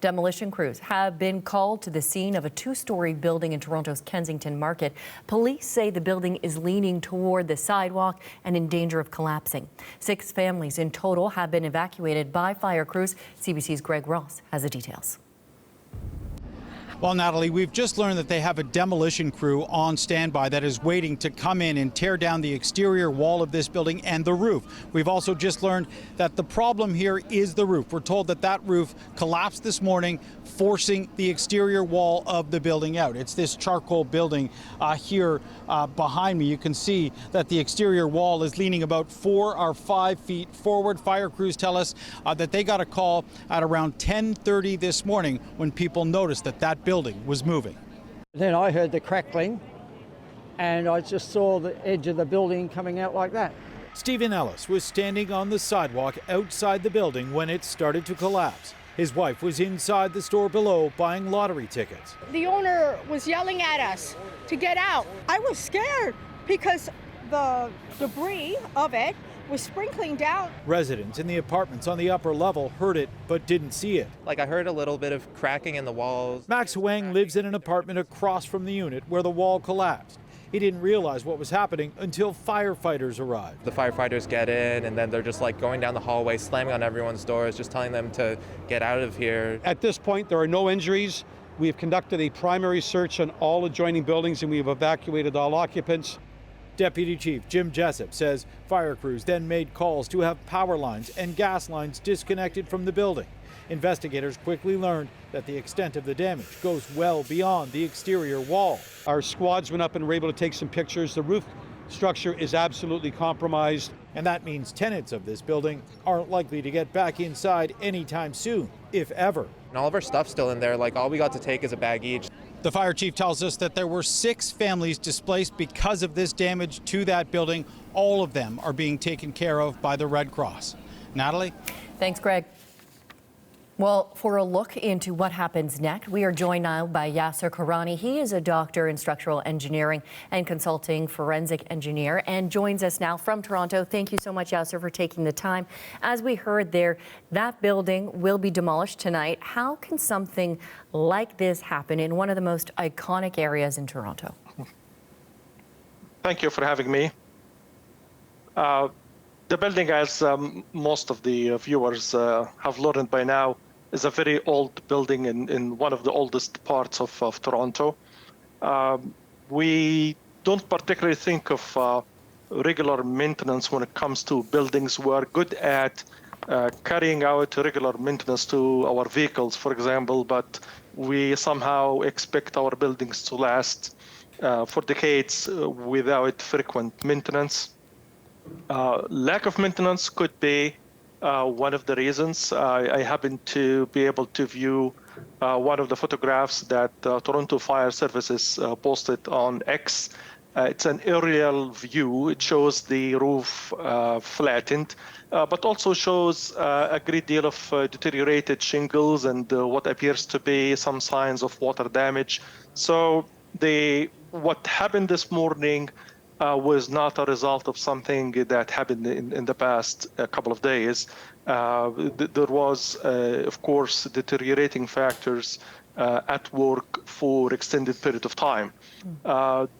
Demolition crews have been called to the scene of a two-story building in Toronto's Kensington Market. Police say the building is leaning toward the sidewalk and in danger of collapsing. 6 families in total have been evacuated by fire crews. CBC's Greg Ross has the details. Well, Natalie, we've just learned that they have a demolition crew on standby that is waiting to come in and tear down the exterior wall of this building and the roof. We've also just learned that the problem here is the roof. We're told that that roof collapsed this morning, forcing the exterior wall of the building out. It's this charcoal building here behind me. You can see that the exterior wall is leaning about 4 or 5 feet forward. Fire crews tell us that they got a call at around 10:30 this morning when people noticed that that building was moving. Then I heard the crackling and I just saw the edge of the building coming out like that. Stephen Ellis was standing on the sidewalk outside the building when it started to collapse. His wife was inside the store below buying lottery tickets. The owner was yelling at us to get out. I was scared because the debris of it was sprinkling down. Residents in the apartments on the upper level heard it but didn't see it. I heard a little bit of cracking in the walls. Max Huang lives in an apartment across from the unit where the wall collapsed. He didn't realize what was happening until firefighters arrived. The firefighters get in and then they're just going down the hallway, slamming on everyone's doors, just telling them to get out of here. At this point, there are no injuries. We have conducted a primary search on all adjoining buildings and we have evacuated all occupants. Deputy Chief Jim Jessup says fire crews then made calls to have power lines and gas lines disconnected from the building. Investigators quickly learned that the extent of the damage goes well beyond the exterior wall. Our squads went up and were able to take some pictures. The roof structure is absolutely compromised. And that means tenants of this building aren't likely to get back inside anytime soon, if ever. And all of our stuff's still in there. All we got to take is a bag each. The fire chief tells us that there were 6 families displaced because of this damage to that building. All of them are being taken care of by the Red Cross. Natalie? Thanks, Greg. Well, for a look into what happens next, we are joined now by Yasser Korany. He is a doctor in structural engineering and consulting forensic engineer and joins us now from Toronto. Thank you so much, Yasser, for taking the time. As we heard there, that building will be demolished tonight. How can something like this happen in one of the most iconic areas in Toronto? Thank you for having me. The building, as most of the viewers have learned by now, is a very old building in one of the oldest parts of Toronto. We don't particularly think of regular maintenance when it comes to buildings. We're good at carrying out regular maintenance to our vehicles, for example, but we somehow expect our buildings to last for decades without frequent maintenance. Lack of maintenance could be one of the reasons. I happen to be able to view one of the photographs that Toronto Fire Services posted on X. It's an aerial view. It shows the roof flattened, but also shows a great deal of deteriorated shingles and what appears to be some signs of water damage. So what happened this morning was not a result of something that happened in the past couple of days. There was, of course, deteriorating factors at work for extended period of time.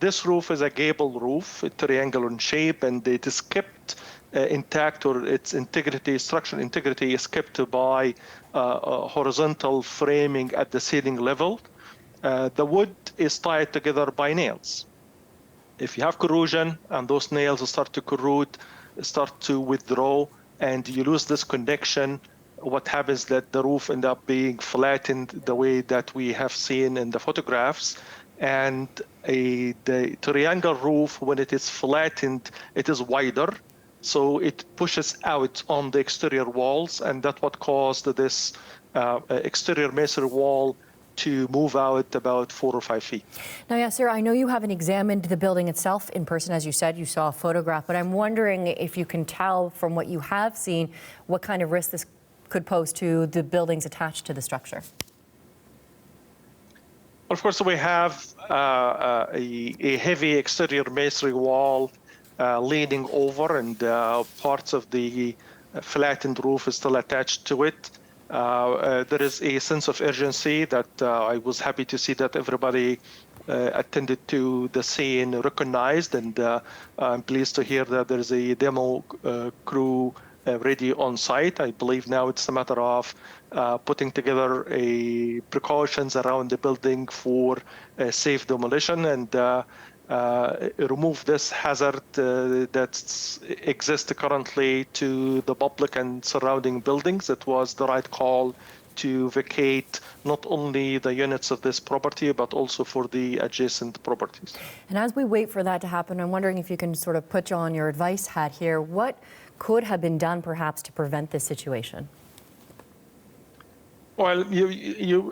This roof is a gable roof, triangular in shape, and it is kept intact, or its integrity, structural integrity is kept by horizontal framing at the ceiling level. The wood is tied together by nails. If you have corrosion and those nails start to corrode, start to withdraw, and you lose this connection, what happens is that the roof ends up being flattened the way that we have seen in the photographs. And the triangle roof, when it is flattened, it is wider, so it pushes out on the exterior walls, and that's what caused this exterior masonry wall to move out about 4 or 5 feet. Now, Yasser, I know you haven't examined the building itself in person. As you said, you saw a photograph, but I'm wondering if you can tell from what you have seen what kind of risk this could pose to the buildings attached to the structure. Of course, we have a heavy exterior masonry wall leaning over, and parts of the flattened roof is still attached to it. There is a sense of urgency that I was happy to see that everybody attended to the scene recognized, and I'm pleased to hear that there's a demo crew ready on site. I believe now it's a matter of putting together precautions around the building for safe demolition and remove this hazard that exists currently to the public and surrounding buildings. It was the right call to vacate not only the units of this property, but also for the adjacent properties. And as we wait for that to happen, I'm wondering if you can sort of put on your advice hat here. What could have been done perhaps to prevent this situation? Well,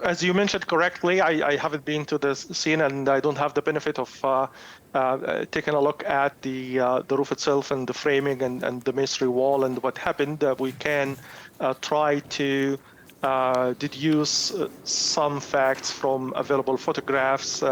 as you mentioned correctly, I haven't been to the scene and I don't have the benefit of taking a look at the roof itself and the framing and the masonry wall and what happened. We can try to deduce some facts from available photographs.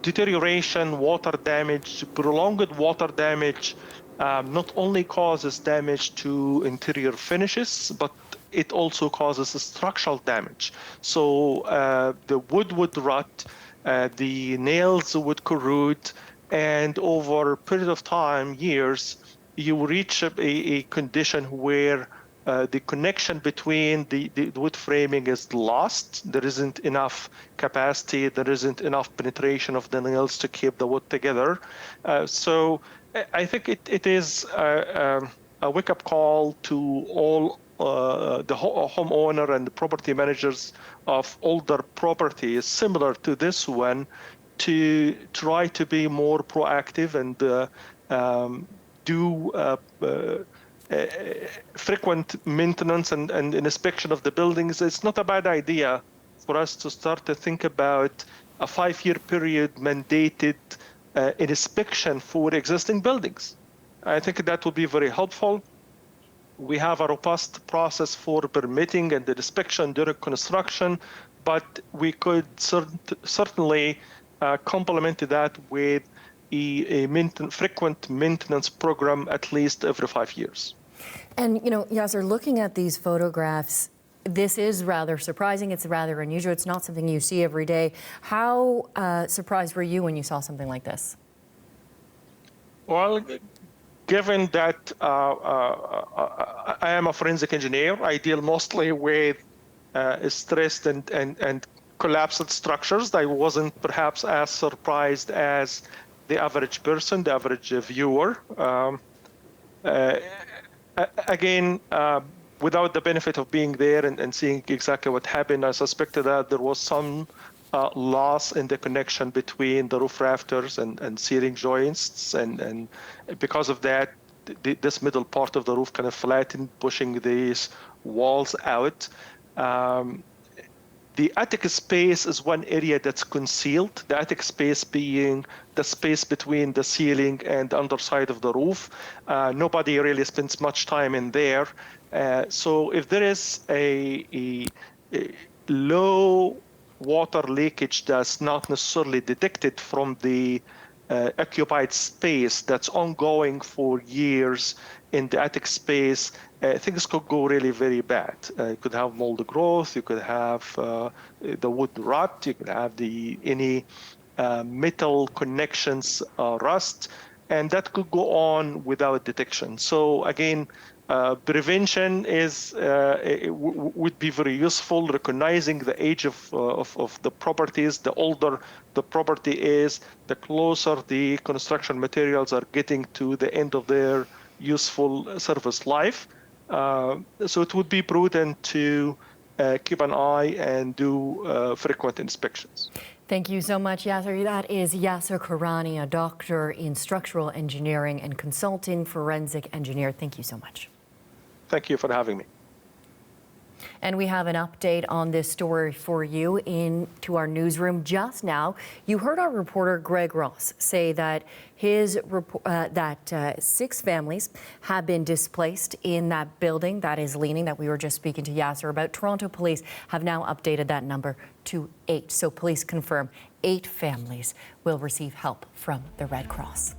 Deterioration, water damage, prolonged water damage not only causes damage to interior finishes, but it also causes structural damage. So the wood would rot, the nails would corrode, and over a period of time, years, you reach a condition where the connection between the wood framing is lost. There isn't enough capacity, there isn't enough penetration of the nails to keep the wood together. So I think it is a wake-up call to all the homeowner and the property managers of older properties similar to this one to try to be more proactive and do frequent maintenance and inspection of the buildings. It's not a bad idea for us to start to think about a 5-year period mandated inspection for existing buildings. I think that would be very helpful. We have a robust process for permitting and the inspection during construction, but we could certainly complement that with a frequent maintenance program at least every 5 years. And, you know, Yasser, looking at these photographs, this is rather surprising. It's rather unusual. It's not something you see every day. How surprised were you when you saw something like this? Well, given that I am a forensic engineer, I deal mostly with stressed and collapsed structures. I wasn't perhaps as surprised as the average person, the average viewer. Again, without the benefit of being there and seeing exactly what happened, I suspected that there was some loss in the connection between the roof rafters and ceiling joints, and because of that, this middle part of the roof kind of flattened, pushing these walls out. The attic space is one area that's concealed, the attic space being the space between the ceiling and the underside of the roof. Nobody really spends much time in there. So if there is a low water leakage that's not necessarily detected from the occupied space that's ongoing for years in the attic space, things could go really very bad. You could have mold growth, you could have the wood rot, you could have any metal connections rust, and that could go on without detection. So again, prevention would be very useful. Recognizing the age of the properties, the older the property is, the closer the construction materials are getting to the end of their useful service life. So it would be prudent to keep an eye and do frequent inspections. Thank you so much, Yasser. That is Yasser Korany, a doctor in structural engineering and consulting forensic engineer. Thank you so much. Thank you for having me. And we have an update on this story for you into our newsroom just now. You heard our reporter Greg Ross say that that 6 families have been displaced in that building that is leaning, that we were just speaking to Yasser about. Toronto police have now updated that number to 8. So police confirm 8 families will receive help from the Red Cross.